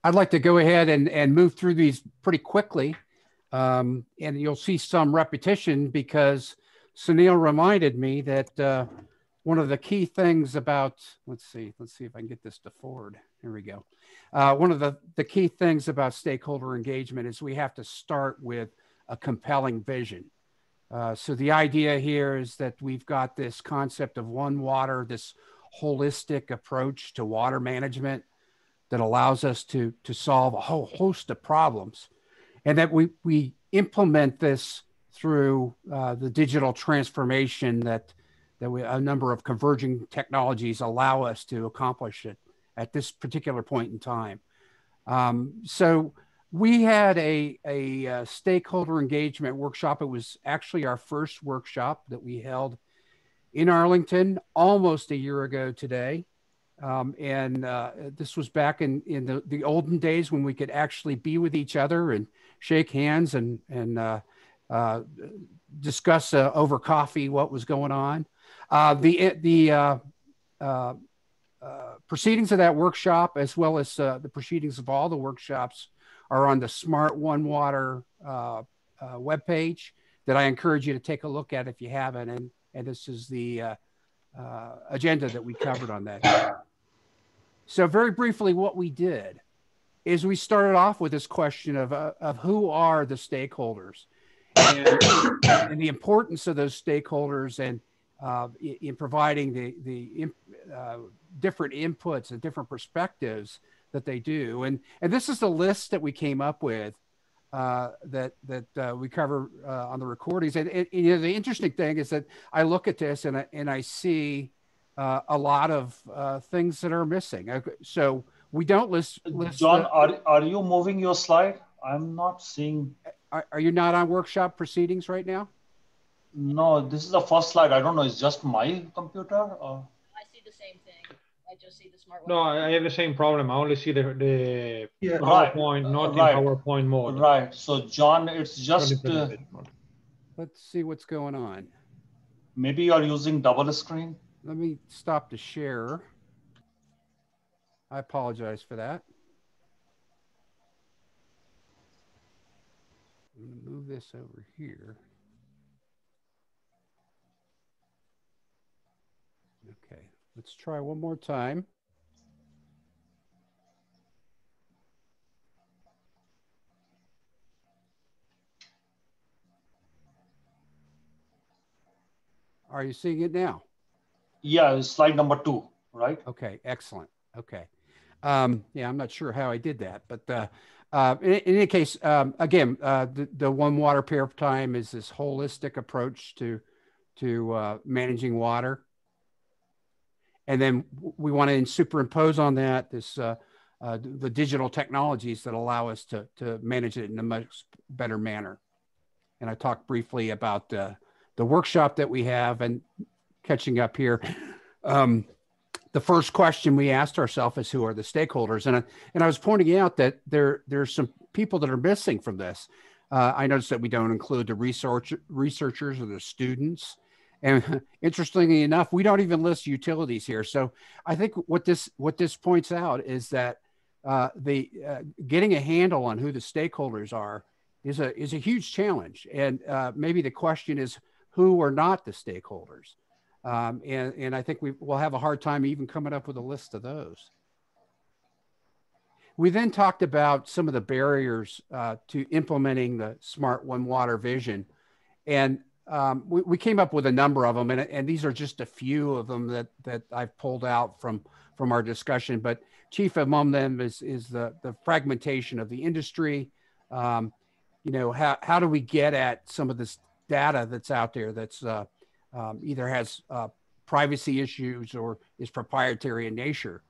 I'd like to go ahead and move through these pretty quickly. And you'll see some repetition because Sunil reminded me that one of the key things about, let's see if I can get this to forward. Here we go. One of the key things about stakeholder engagement is we have to start with a compelling vision. So the idea here is that we've got this concept of one water, this holistic approach to water management that allows us to solve a whole host of problems, and that we implement this through the digital transformation that a number of converging technologies allow us to accomplish it at this particular point in time. So we had a stakeholder engagement workshop. It was actually our first workshop that we held in Arlington almost a year ago today. This was back in the olden days when we could actually be with each other and shake hands and discuss over coffee what was going on. The proceedings of that workshop, as well as the proceedings of all the workshops, are on the Smart One Water webpage that I encourage you to take a look at if you haven't. And this is the agenda that we covered on that. So very briefly, what we did is we started off with this question of who are the stakeholders and the importance of those stakeholders and in providing the different inputs and different perspectives that they do. And this is the list that we came up with that we cover on the recordings. And you know, the interesting thing is that I look at this and I see a lot of things that are missing. So we don't list John, are you moving your slide? I'm not seeing. Are you not on workshop proceedings right now? No, this is the first slide. I don't know. It's just my computer. Or... I see the same thing. I just see the smart one. No, I have the same problem. I only see the yeah, PowerPoint, right, not right, in PowerPoint mode. Right. So, John, it's just. Let's see what's going on. Maybe you're using double screen. Let me stop the share. I apologize for that. I'm going to move this over here. Okay, let's try one more time. Are you seeing it now? Yeah, slide number 2, right? Okay, excellent. Okay. Yeah, I'm not sure how I did that, but in any case, again, the one water paradigm is this holistic approach to managing water. And then we want to superimpose on that this the digital technologies that allow us to manage it in a much better manner. And I talked briefly about the workshop that we have, and catching up here. The first question we asked ourselves is, who are the stakeholders? And I was pointing out that there's some people that are missing from this. I noticed that we don't include the researchers or the students. And interestingly enough, we don't even list utilities here. So I think what this points out is that getting a handle on who the stakeholders are is a huge challenge. And maybe the question is, who are not the stakeholders? And I think we'll have a hard time even coming up with a list of those. We then talked about some of the barriers to implementing the Smart One Water vision. And we came up with a number of them, and these are just a few of them that I've pulled out from our discussion. But chief among them is the fragmentation of the industry. You know, how do we get at some of this data that's out there that's either has privacy issues or is proprietary in nature?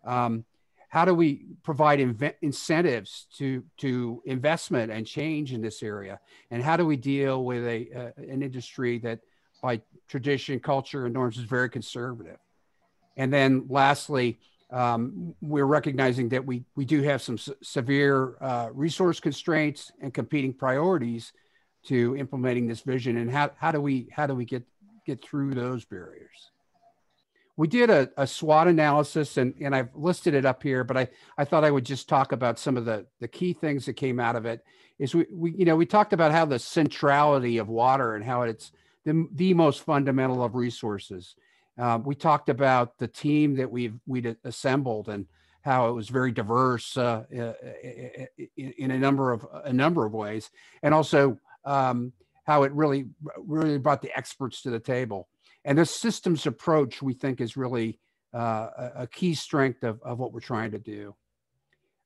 How do we provide incentives to investment and change in this area? And how do we deal with an industry that by tradition, culture, and norms is very conservative? And then lastly, we're recognizing that we do have some severe resource constraints and competing priorities to implementing this vision. And how do we get through those barriers? we did a SWOT analysis, and I've listed it up here, but I thought I would just talk about some of the key things that came out of it. Is we talked about how the centrality of water and how it's the most fundamental of resources. We talked about the team that we'd assembled and how it was very diverse in a number of ways, and also how it really brought the experts to the table. And this systems approach, we think, is really a key strength of what we're trying to do.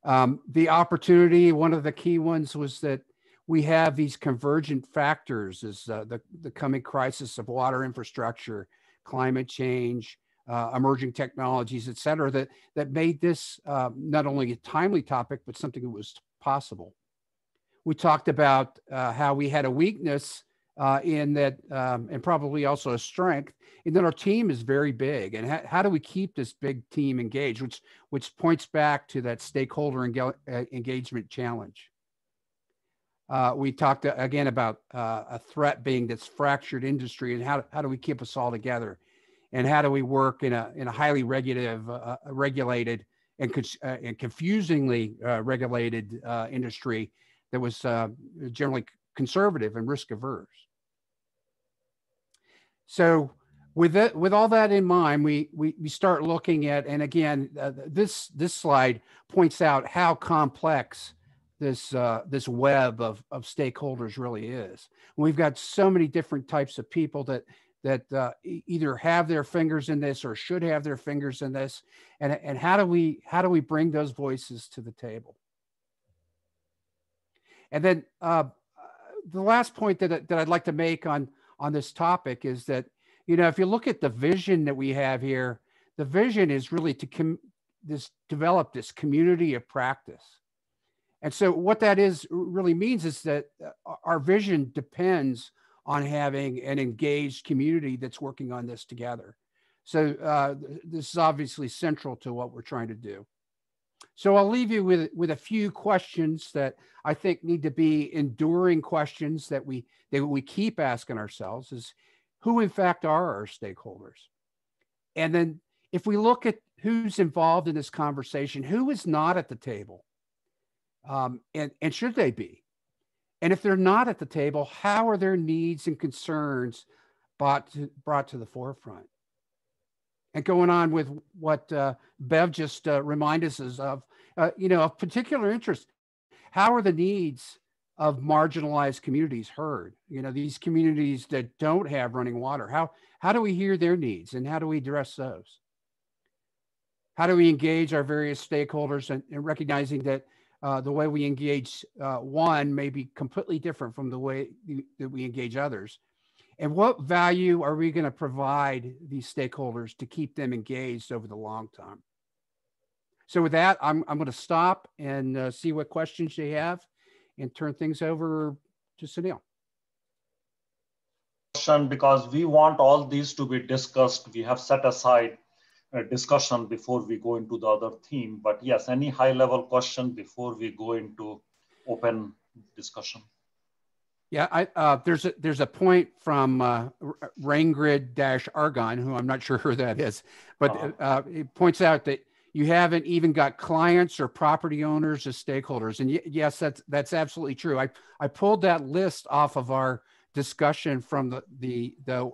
The opportunity, one of the key ones, was that we have these convergent factors as the coming crisis of water infrastructure, climate change, emerging technologies, et cetera, that made this not only a timely topic, but something that was possible. We talked about how we had a weakness in that, and probably also a strength, in that our team is very big. And how do we keep this big team engaged, which points back to that stakeholder engagement challenge. We talked again about a threat being this fractured industry, and how do we keep us all together, and how do we work in a highly regulated and confusingly regulated industry that was generally conservative and risk averse. So with all that in mind, we start looking at, and again, this slide points out how complex this web of stakeholders really is. We've got so many different types of people that either have their fingers in this or should have their fingers in this, and how do we bring those voices to the table? And then the last point that I'd like to make on this topic is that, if you look at the vision that we have here, the vision is really to develop this community of practice. And so what that really means is that our vision depends on having an engaged community that's working on this together. So this is obviously central to what we're trying to do. So I'll leave you with a few questions that I think need to be enduring questions that we keep asking ourselves is, who in fact are our stakeholders? And then if we look at who's involved in this conversation, who is not at the table? And should they be? And if they're not at the table, how are their needs and concerns brought to the forefront? And going on with what Bev just reminded us of, of particular interest, how are the needs of marginalized communities heard? These communities that don't have running water, how do we hear their needs, and how do we address those? How do we engage our various stakeholders, and recognizing that the way we engage one may be completely different from the way that we engage others? And what value are we going to provide these stakeholders to keep them engaged over the long term? So with that, I'm going to stop and see what questions you have and turn things over to Sunil. Because we want all these to be discussed. We have set aside a discussion before we go into the other theme. But yes, any high level question before we go into open discussion? Yeah, there's a point from Raingrid-Argon, who I'm not sure who that is, but it points out that you haven't even got clients or property owners as stakeholders. And yes, that's absolutely true. I pulled that list off of our discussion from the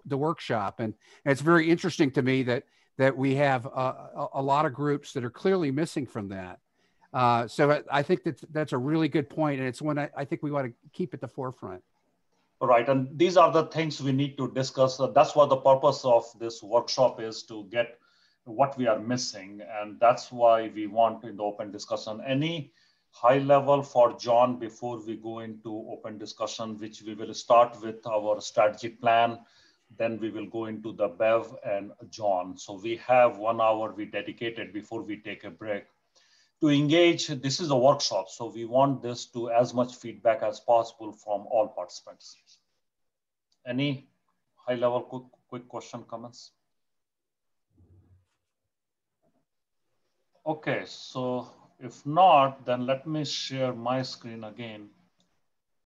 workshop, and it's very interesting to me that we have a lot of groups that are clearly missing from that. So I think that's a really good point, and it's one I think we want to keep at the forefront. Right, and these are the things we need to discuss. That's what the purpose of this workshop is, to get what we are missing, and that's why we want in the open discussion. Any high level for John before we go into open discussion, which we will start with our strategy plan, then we will go into the Bev and John. So we have 1 hour we dedicated before we take a break to engage. This is a workshop, so we want this to as much feedback as possible from all participants. Any high level quick question, comments? Okay, so if not, then let me share my screen again.